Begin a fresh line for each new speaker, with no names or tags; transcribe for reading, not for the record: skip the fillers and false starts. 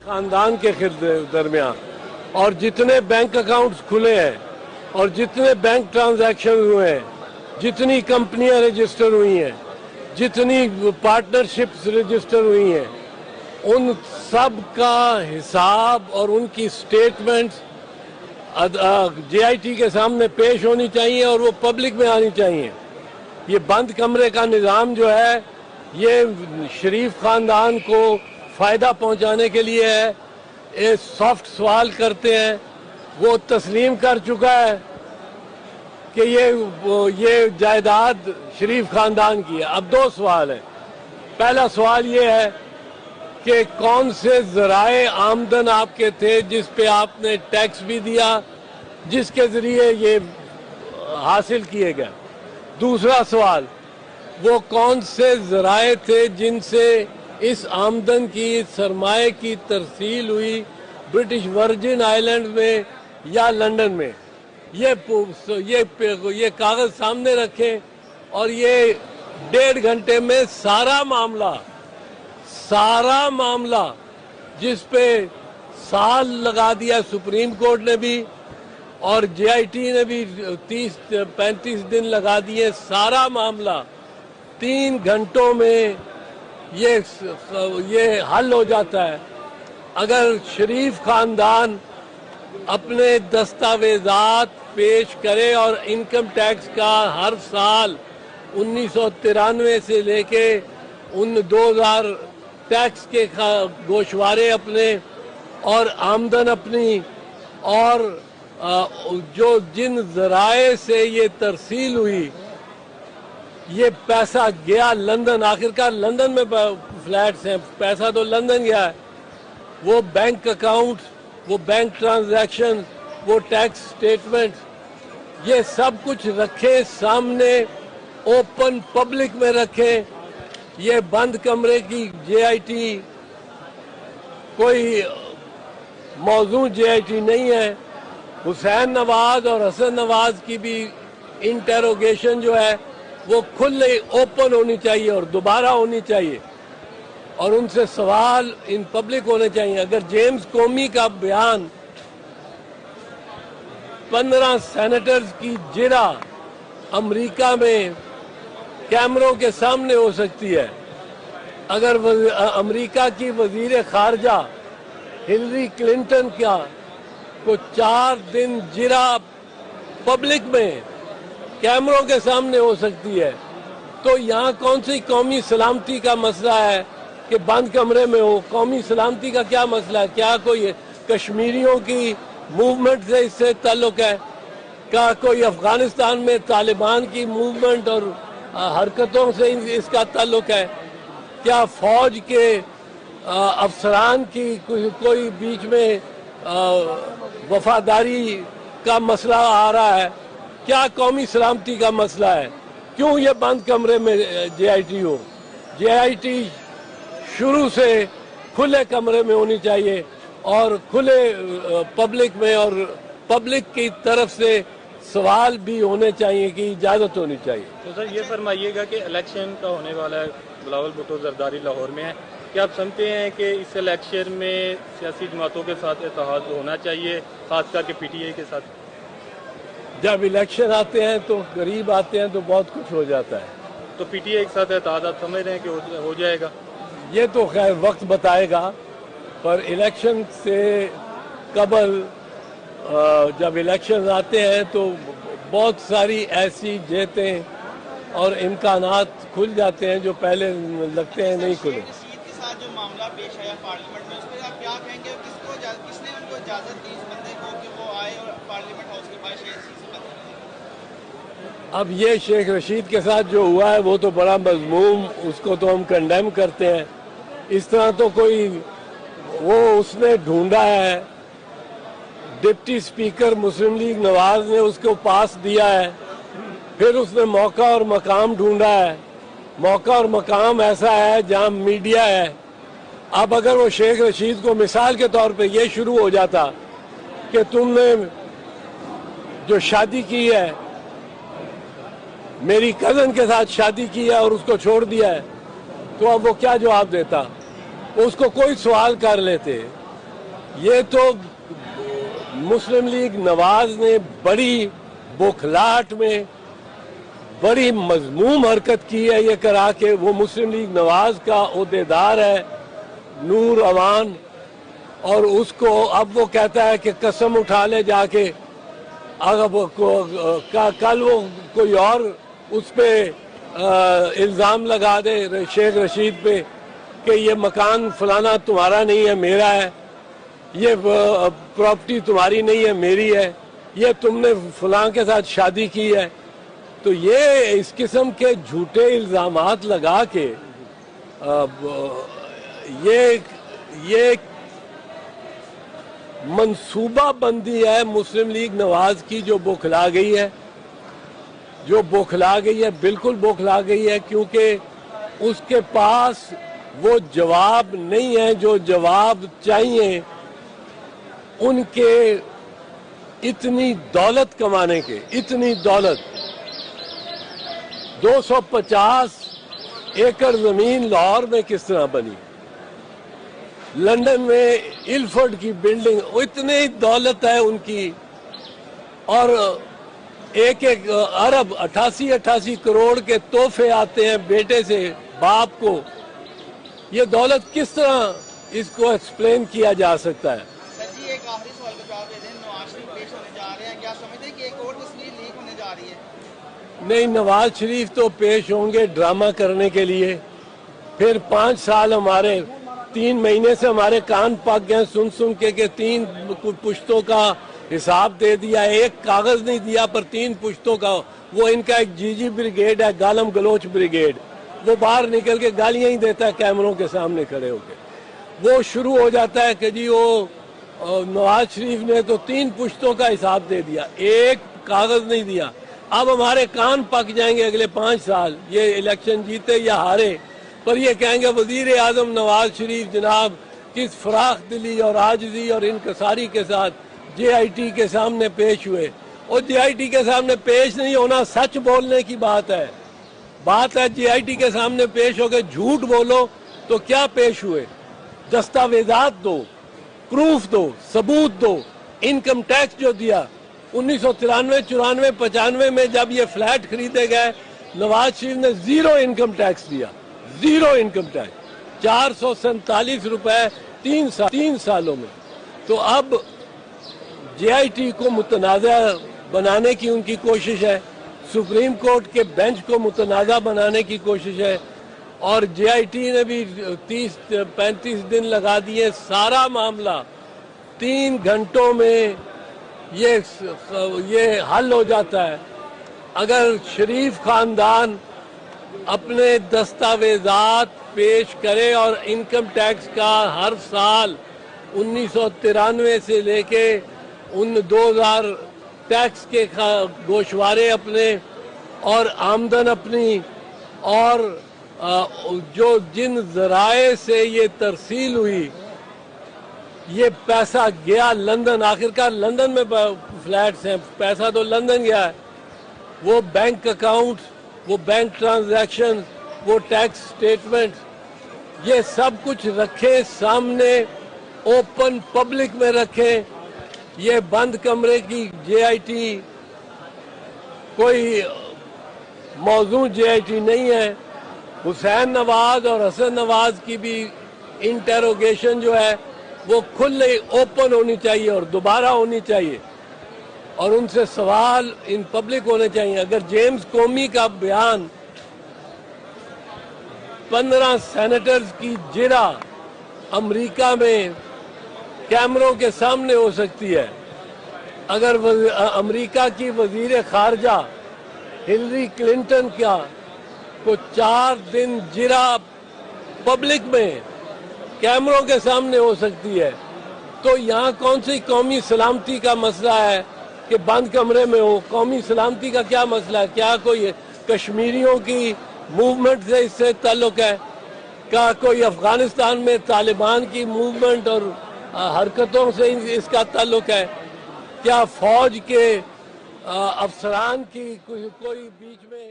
خاندان کے درمیان اور جتنے بینک اکاؤنٹس کھلے ہیں اور جتنے بینک ٹرانزیکشن ہوئے ہیں، جتنی کمپنیاں رجسٹر ہوئی ہیں، جتنی پارٹنرشپس رجسٹر ہوئی ہیں، ان سب کا حساب اور ان کی سٹیٹمنٹس جے آئی ٹی کے سامنے پیش ہونی چاہیے اور وہ پبلک میں آنی چاہیے۔ یہ بند کمرے کا نظام جو ہے یہ شریف خاندان کو فائدہ پہنچانے کے لیے ہے۔ یہ سافٹ سوال کرتے ہیں، وہ تسلیم کر چکا ہے کہ یہ جائیداد شریف خاندان کی ہے۔ اب دو سوال ہیں۔ پہلا سوال یہ ہے کہ کون سے ذرائع آمدن آپ کے تھے جس پہ آپ نے ٹیکس بھی دیا، جس کے ذریعے یہ حاصل کیے گئے۔ دوسرا سوال، وہ کون سے ذرائع تھے جن سے اس آمدن کی سرمایہ کی ترسیل ہوئی برٹش ورجن آئیلینڈ میں یا لندن میں۔ یہ کاغذ سامنے رکھیں اور یہ 1.5 گھنٹے میں سارا معاملہ جس پہ سال لگا دیا سپریم کورٹ نے بھی اور جے آئی ٹی نے بھی 30-35 دن لگا دیے، سارا معاملہ 3 گھنٹوں میں یہ حل ہو جاتا ہے۔ اگر شریف خاندان اپنے دستاویزات پیش کرے اور انکم ٹیکس کا ہر سال 1993 سے لے کے 2000 ٹیکس کے گوشوارے اپنے اور آمدن اپنی اور جن ذرائع سے یہ ترسیل ہوئی، یہ پیسہ گیا لندن، آخرکار لندن میں فلیٹس ہیں، پیسہ تو لندن گیا ہے، وہ بینک اکاؤنٹ، وہ بینک ٹرانزیکشن، وہ ٹیکس سٹیٹمنٹ، یہ سب کچھ رکھیں سامنے، اوپن پبلک میں رکھیں۔ یہ بند کمرے کی جے آئی ٹی کوئی موضوع جے آئی ٹی نہیں ہے۔ حسین نواز اور حسن نواز کی بھی انٹروگیشن جو ہے وہ کھلے اوپن ہونی چاہیے اور دوبارہ ہونی چاہیے اور ان سے سوال ان پبلک ہونے چاہیے۔ اگر جیمز کومی کا بیان 15 سینیٹرز کی جرح امریکہ میں کیمروں کے سامنے ہو سکتی ہے، اگر امریکہ کی وزیر خارجہ ہلری کلنٹن کا کو 4 دن جرح پبلک میں کیمروں کے سامنے ہو سکتی ہے، تو یہاں کون سی قومی سلامتی کا مسئلہ ہے کہ بند کمرے میں ہو؟ قومی سلامتی کا کیا مسئلہ ہے؟ کیا کوئی کشمیریوں کی موومنٹ سے اس سے تعلق ہے؟ کیا کوئی افغانستان میں طالبان کی موومنٹ اور حرکتوں سے اس کا تعلق ہے؟ کیا فوج کے افسران کی کوئی بیچ میں وفاداری کا مسئلہ آ رہا ہے؟ کیا قومی سلامتی کا مسئلہ ہے؟ کیوں یہ بند کمرے میں جے I T who? J I T شروع سے کھلے کمرے میں ہونی چاہیے اور کھلے پبلک میں، اور پبلک کی طرف سے سوال بھی ہونے چاہیے کہ اجازت ہونی چاہیے۔
تو سر یہ فرمائیے گا کہ الیکشن کا ہونے والا ہے، بلاول بھٹو زرداری لاہور میں ہے، کیا آپ سمجھتے ہیں کہ اس الیکشن میں سیاسی جماعتوں کے ساتھ اتحاد ہونا چاہیے، خاص کر کے پی ٹی آئی کے ساتھ؟
جب الیکشن آتے ہیں تو قریب آتے ہیں تو بہت کچھ ہو جاتا ہے۔
تو پی ٹی آئی کے ساتھ اتحاد آپ سمجھ رہے ہیں کہ ہو جائے گا؟
یہ تو خیر وقت بتائے گا، پر الیکشن سے قبل جب الیکشن آتے ہیں تو بہت ساری ایسی جیتیں اور امکانات کھل جاتے ہیں جو پہلے لگتے ہیں نہیں کھلے۔
رشید کے ساتھ جو معاملہ پیش آیا پارلیمنٹ میں، اس پہ آپ کیا کہیں گے؟ کس نے ان کو اجازت دی اس بندے کو کہ وہ آئے اور پارلیمنٹ ہاؤس کے باہر شیخ رشید سے بات کریں؟
اب یہ شیخ رشید کے ساتھ جو ہوا ہے وہ تو بڑا مذموم، اس کو تو ہم کنڈیم کرتے ہیں۔ اس طرح تو کوئی وہ اس نے ڈھونڈا ہے، ڈپٹی سپیکر مسلم لیگ نواز نے اس کو پاس دیا ہے، پھر اس نے موقع اور مقام ڈھونڈا ہے۔ موقع اور مقام ایسا ہے جہاں میڈیا ہے۔ اب اگر وہ شیخ رشید کو مثال کے طور پہ یہ شروع ہو جاتا کہ تم نے جو شادی کی ہے میری کزن کے ساتھ شادی کی ہے اور اس کو چھوڑ دیا ہے، تو اب وہ کیا جواب دیتا؟ اس کو کوئی سوال کر لیتے یہ تو مسلم لیگ نواز نے بڑی بوکھلاہٹ میں بڑی مذموم حرکت کی ہے یہ کرا کہ وہ مسلم لیگ نواز کا عہدیدار ہے نور اوان، اور اس کو اب وہ کہتا ہے کہ قسم اٹھا لے جا کے، کل وہ کوئی اور اس پہ الزام لگا دے شیخ رشید پہ کہ یہ مکان فلانا تمہارا نہیں ہے میرا ہے، یہ پراپرٹی تمہاری نہیں ہے میری ہے، یہ تم نے فلاں کے ساتھ شادی کی ہے. تو یہ اس قسم کے جھوٹے الزامات لگا کے یہ منصوبہ بندی ہے مسلم لیگ نواز کی جو بوکھلا گئی ہے، بالکل بوکھلا گئی ہے، کیونکہ اس کے پاس وہ جواب نہیں ہے جو جواب چاہیے ان کے اتنی دولت کمانے کے. اتنی دولت 250 ایکڑ زمین لاہور میں کس طرح بنی، لندن میں الفرڈ کی بلڈنگ، اتنی دولت ہے ان کی، اور ایک ارب 88 کروڑ کے تحفے آتے ہیں بیٹے سے باپ کو. یہ دولت کس طرح اس کو ایکسپلین کیا جا سکتا ہے؟
سر جی ایک آخری سوال کا جواب دے دیں. نواز شریف پیش ہونے جا رہے ہیں، کیا سمجھتے ہیں کہ ایک اور تصویر لیک ہونے جا رہی ہے؟
نہیں، نواز شریف تو پیش ہوں گے ڈرامہ کرنے کے لیے. پھر 5 سال ہمارے 3 مہینے سے ہمارے کان پک گئے سن کے کہ 3 پشتوں کا حساب دے دیا، ایک کاغذ نہیں دیا پر 3 پشتوں کا. وہ ان کا ایک جی بریگیڈ ہے، گالم گلوچ بریگیڈ، وہ باہر نکل کے گالیاں ہی دیتا ہے کیمروں کے سامنے کھڑے ہو کے. وہ شروع ہو جاتا ہے کہ جی وہ نواز شریف نے تو 3 پشتوں کا حساب دے دیا، ایک کاغذ نہیں دیا. اب ہمارے کان پک جائیں گے اگلے 5 سال، یہ الیکشن جیتے یا ہارے، پر یہ کہیں گے وزیر اعظم نواز شریف جناب کس فراخ دلی اور عاجزی اور انکساری کے ساتھ جے آئی ٹی کے سامنے پیش ہوئے. اور جے آئی ٹی کے سامنے پیش نہیں ہونا سچ بولنے کی بات ہے. جے آئی ٹی کے سامنے پیش ہو کے جھوٹ بولو تو کیا پیش ہوئے؟ دستاویزات دو، پروف دو، ثبوت دو. انکم ٹیکس جو دیا 1993 94 95 میں جب یہ فلیٹ خریدے گئے، نواز شریف نے 0 انکم ٹیکس دیا، 0 انکم ٹیکس، 447 روپے 3 سالوں میں. تو اب جے آئی ٹی کو متنازع بنانے کی ان کی کوشش ہے، سپریم کورٹ کے بینچ کو متنازع بنانے کی کوشش ہے، اور جے آئی ٹی نے بھی 30-35 دن لگا دیے. سارا معاملہ 3 گھنٹوں میں یہ حل ہو جاتا ہے. اگر شریف خاندان اپنے دستاویزات پیش کرے اور انکم ٹیکس کا ہر سال 1993 سے لے کے 2000 ٹیکس کے گوشوارے اپنے اور آمدن اپنی اور جن ذرائع سے یہ ترسیل ہوئی، یہ پیسہ گیا لندن، آخرکار لندن میں فلیٹس ہیں، پیسہ تو لندن گیا ہے. وہ بینک اکاؤنٹ، وہ بینک ٹرانزیکشن، وہ ٹیکس سٹیٹمنٹ، یہ سب کچھ رکھے سامنے، اوپن پبلک میں رکھے. یہ بند کمرے کی جے آئی ٹی کوئی موضوع جے آئی ٹی نہیں ہے. حسین نواز اور حسن نواز کی بھی انٹروگیشن جو ہے وہ کھلے اوپن ہونی چاہیے اور دوبارہ ہونی چاہیے، اور ان سے سوال ان پبلک ہونے چاہیے. اگر جیمز کومی کا بیان 15 سینیٹرز کی جرح امریکہ میں کیمروں کے سامنے ہو سکتی ہے، اگر امریکہ کی وزیر خارجہ ہلری کلنٹن کا کو 4 دن جرح پبلک میں کیمروں کے سامنے ہو سکتی ہے، تو یہاں کون سی قومی سلامتی کا مسئلہ ہے کہ بند کمرے میں ہو؟ قومی سلامتی کا کیا مسئلہ ہے؟ کیا کوئی کشمیریوں کی موومنٹ سے اس سے تعلق ہے؟ کیا کوئی افغانستان میں طالبان کی موومنٹ اور حرکتوں سے اس کا تعلق ہے؟ کیا فوج کے افسران کی کوئی بیچ میں